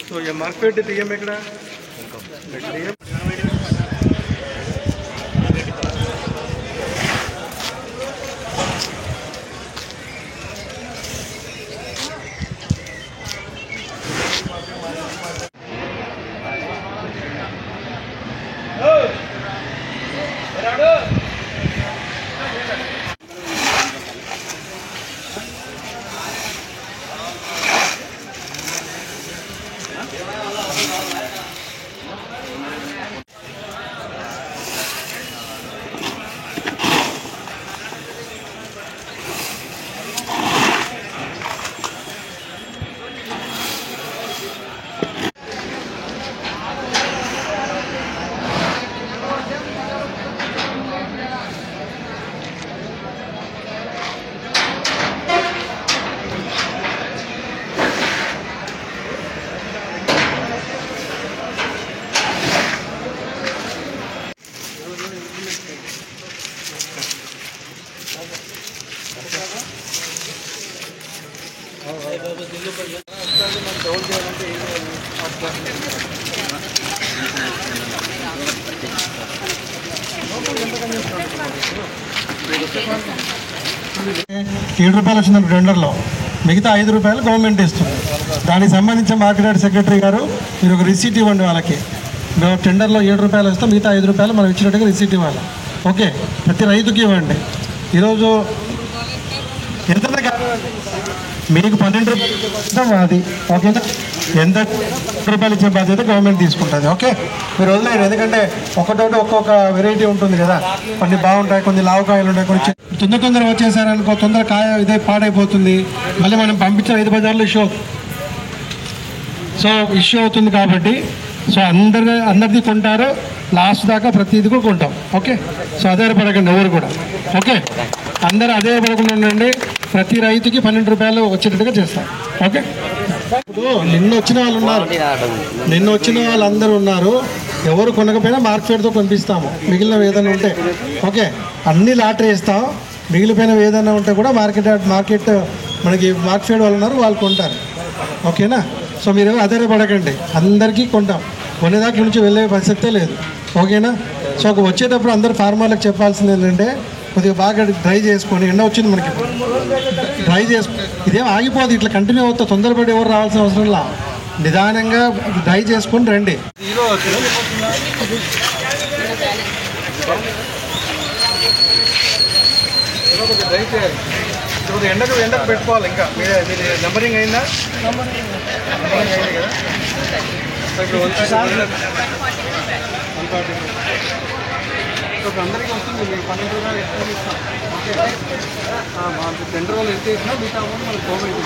तो ये मार्केट दिए में कड़ा ₹7 వచ్చింది టెండర్లో, మిగతా ₹5 గవర్నమెంట్ ఇస్తుంది. దానికి సంబంధించిన మార్కెట్ యార్డ్ సెక్రటరీ గారు మీరు ఒక రిసీట్ ఇవ్వండి వాళ్ళకి. మేము టెండర్లో ₹7 వస్తే మిగతా ₹5 మనం ఇచ్చినట్టుగా రిసీట్ ఇవ్వాలి. ఓకే, ప్రతి రైతుకి ఇవ్వండి. ఈరోజు ఎంత మీకు ₹12 అది ఓకేనా, ఎంత ₹1 ఇచ్చే బాధ్యత గవర్నమెంట్ తీసుకుంటుంది. ఓకే, మీరు వదిలేరు, ఎందుకంటే ఒక్కొక్కటి ఒక్కొక్క వెరైటీ ఉంటుంది కదా. కొన్ని బాగుంటాయి, కొన్ని లావుకాయలు ఉంటాయి, కొన్ని తొందర వచ్చేసారనుకో తొందర కాయ ఇదే పాడైపోతుంది. మళ్ళీ మనం పంపించిన 5 బజార్లు ఇష్యూ అవుతుంది. కాబట్టి సో అందరిది కొంటారు, లాస్ట్ దాకా ప్రతిదీ కూడా కొంటాం. ఓకే, సో ఆధారపడకండి ఎవరు కూడా. ఓకే, అందరూ ఆధారపడకుండా ఉండండి. ప్రతి రైతుకి ₹12 వచ్చేటట్టుగా చేస్తాం. ఓకే, ఇప్పుడు నిన్న వచ్చిన వాళ్ళు ఉన్నారు, నిన్న వచ్చిన వాళ్ళందరూ ఉన్నారు. ఎవరు కొనకపోయినా మార్కెట్తో కొనిపిస్తాము. మిగిలినవి ఏదైనా ఉంటే ఓకే, అన్ని లాటరీ ఇస్తాం. మిగిలిపోయినవి ఏదైనా ఉంటే కూడా మార్కెట్ మనకి మార్కెట్ వాళ్ళు ఉన్నారు, వాళ్ళు కొంటారు. ఓకేనా, సో మీరు ఆధారపడకండి, అందరికీ కొంటాం. కొనేదాకా నుంచి వెళ్ళే పరిస్థితే లేదు. ఓకేనా, సో వచ్చేటప్పుడు అందరు ఫార్మర్లకు చెప్పాల్సింది ఏంటంటే కొద్దిగా బాగా డ్రై చేసుకొని, ఎండ వచ్చింది మనకి, డ్రై చేసుకొని ఇదేం ఆగిపోదు, ఇట్లా కంటిన్యూ అవుతా. తొందరపడి ఎవరు రావాల్సిన అవసరం లా, నిదానంగా డ్రై చేసుకొని రండి. డ్రై చేయాలి, ఎండకు పెట్టుకోవాలి. ఇంకా మీరు నెంబరింగ్ అయిందా? నెంబరింగ్ అయింది కదా. ఇప్పుడు అందరికీ వస్తుంది. మీకు ₹12 ఎక్కువ ఇస్తాం. ఓకే, మా టెండర్ వాళ్ళు ఎంత ఇచ్చినా మిగతా మనకు కోవిడ్